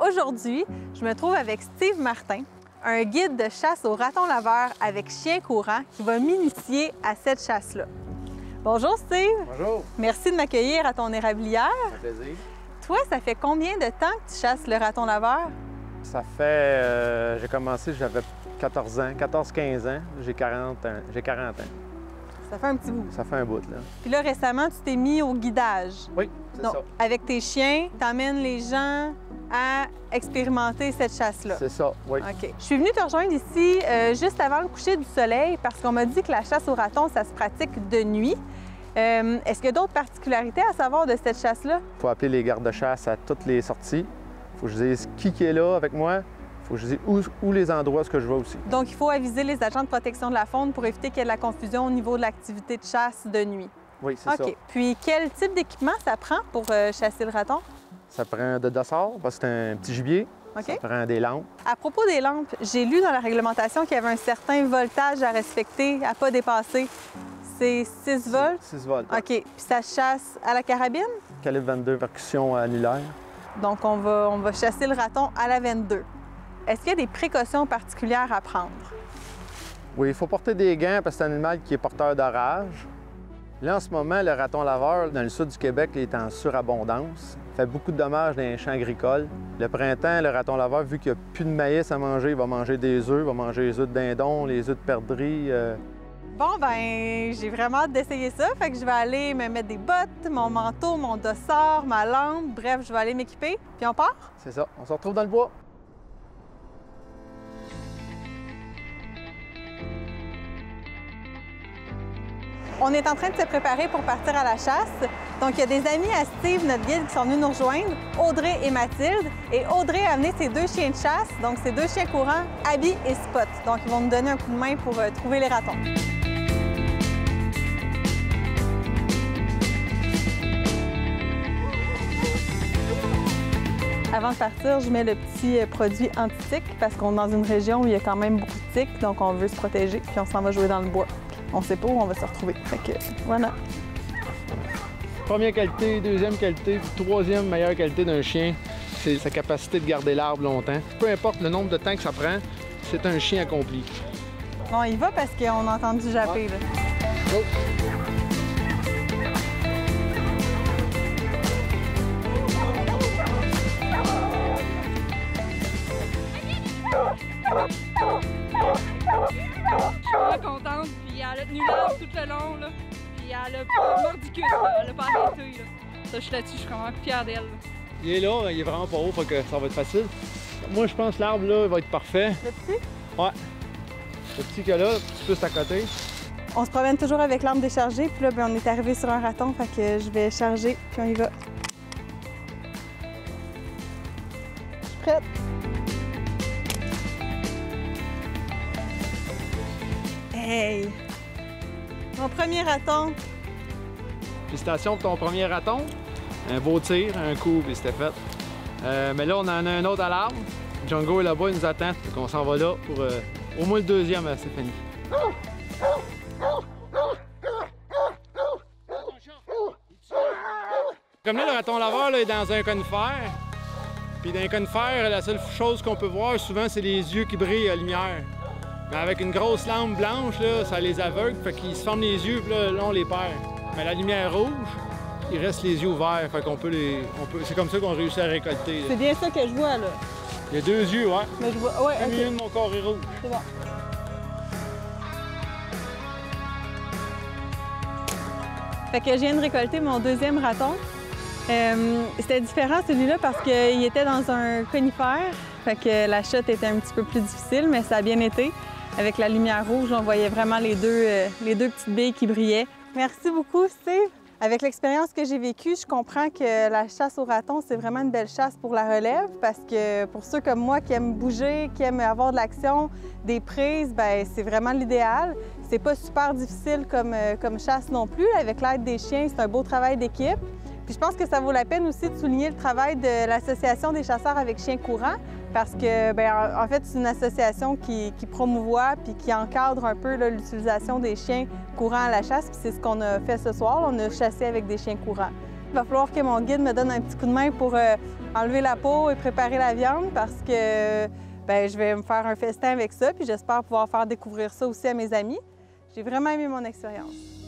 Aujourd'hui, je me trouve avec Steve Martin, un guide de chasse au raton laveur avec chien courant qui va m'initier à cette chasse-là. Bonjour Steve! Bonjour! Merci de m'accueillir à ton érablière. Ça fait plaisir. Toi, ça fait combien de temps que tu chasses le raton laveur? Ça fait... j'ai commencé, j'avais 14 ans, 14-15 ans. J'ai 40 ans. Ça fait un petit bout. Ça fait un bout, là. Puis là, récemment, tu t'es mis au guidage. Oui, c'est Donc, ça. avec tes chiens, tu emmènes les gens à expérimenter cette chasse-là. C'est ça, oui. OK. Je suis venue te rejoindre ici juste avant le coucher du soleil parce qu'on m'a dit que la chasse au raton, ça se pratique de nuit. Est-ce qu'il y a d'autres particularités à savoir de cette chasse-là? Il faut appeler les gardes-chasse à toutes les sorties. Il faut que je dise qui est là avec moi. Il faut que je dise où les endroits que je vais aussi. Donc, il faut aviser les agents de protection de la faune pour éviter qu'il y ait de la confusion au niveau de l'activité de chasse de nuit. Oui, c'est ça. OK. Puis, quel type d'équipement ça prend pour chasser le raton? Ça prend de dossard parce que c'est un petit gibier. OK. Ça prend des lampes. À propos des lampes, j'ai lu dans la réglementation qu'il y avait un certain voltage à respecter, à pas dépasser. C'est 6 volts? 6 volts. OK. Puis ça chasse à la carabine? Calibre 22, percussion annulaire. Donc, on va chasser le raton à la 22. Est-ce qu'il y a des précautions particulières à prendre? Oui, il faut porter des gants parce que c'est un animal qui est porteur de rage. Là, en ce moment, le raton laveur, dans le sud du Québec, il est en surabondance. Il fait beaucoup de dommages dans les champs agricoles. Le printemps, le raton laveur, vu qu'il n'y a plus de maïs à manger, il va manger des œufs, il va manger les œufs de dindon, les œufs de perdrix. Bon, ben j'ai vraiment hâte d'essayer ça. Fait que je vais aller me mettre des bottes, mon manteau, mon dossard, ma lampe. Bref, je vais aller m'équiper. Puis on part? C'est ça. On se retrouve dans le bois. On est en train de se préparer pour partir à la chasse. Donc, il y a des amis à Steve, notre guide, qui sont venus nous rejoindre, Audrey et Mathilde. Et Audrey a amené ses 2 chiens de chasse, donc ses 2 chiens courants, Abby et Spot. Donc, ils vont nous donner un coup de main pour trouver les ratons. Avant de partir, je mets le petit produit anti-tic parce qu'on est dans une région où il y a quand même beaucoup de tiques, donc on veut se protéger, puis on s'en va jouer dans le bois. On sait pas où on va se retrouver. Fait que, voilà. Première qualité, deuxième qualité, puis troisième meilleure qualité d'un chien, c'est sa capacité de garder l'arbre longtemps. Peu importe le nombre de temps que ça prend, c'est un chien accompli. Bon, il va parce qu'on a entendu japper, là. Go. Je suis vraiment contente, puis elle a tenu l'arbre tout le long, là. Puis elle a pas mordicule, elle a pas arrêté, là. Ça, je suis là-dessus, je suis vraiment fière d'elle. Il est là, il est vraiment pas haut, fait que ça va être facile. Moi, je pense que l'arbre, là, il va être parfait. Le petit? Ouais. Le petit que là, un petit peu à côté. On se promène toujours avec l'arme déchargée, puis là, ben, on est arrivé sur un raton, fait que je vais charger, puis on y va. Je suis prête. Hey! Mon premier raton. Félicitations pour ton premier raton. Un beau tir, un coup, puis c'était fait. Mais là, on en a un autre à l'arbre. Django est là-bas, il nous attend. Donc on s'en va là pour au moins le deuxième à Stéphanie. Comme là, le raton laveur là, est dans un conifère. Puis dans un conifère, la seule chose qu'on peut voir souvent, c'est les yeux qui brillent à la lumière. Mais avec une grosse lampe blanche, là, ça les aveugle, fait qu'ils se ferment les yeux, puis là, on les perd. Mais la lumière rouge, il reste les yeux ouverts, fait qu'on peut les... c'est comme ça qu'on réussit à récolter. C'est bien ça que je vois, là. Il y a 2 yeux, ouais. Mais je vois... Ouais, Le milieu OK. de mon corps est rouge. C'est bon. Fait que je viens de récolter mon deuxième raton. C'était différent celui-là parce qu'il était dans un conifère. Fait que la shot était un petit peu plus difficile, mais ça a bien été. Avec la lumière rouge, on voyait vraiment les deux petites billes qui brillaient. Merci beaucoup, Steve. Avec l'expérience que j'ai vécue, je comprends que la chasse au raton, c'est vraiment une belle chasse pour la relève parce que pour ceux comme moi qui aiment bouger, qui aiment avoir de l'action, des prises, bien, c'est vraiment l'idéal. C'est pas super difficile comme chasse non plus. Avec l'aide des chiens, c'est un beau travail d'équipe. Puis je pense que ça vaut la peine aussi de souligner le travail de l'Association des chasseurs avec chiens courants parce que, bien, en fait, c'est une association qui promouvoit puis qui encadre un peu l'utilisation des chiens courants à la chasse. Puis c'est ce qu'on a fait ce soir. On a chassé avec des chiens courants. Il va falloir que mon guide me donne un petit coup de main pour enlever la peau et préparer la viande parce que je vais me faire un festin avec ça, puis j'espère pouvoir faire découvrir ça aussi à mes amis. J'ai vraiment aimé mon expérience.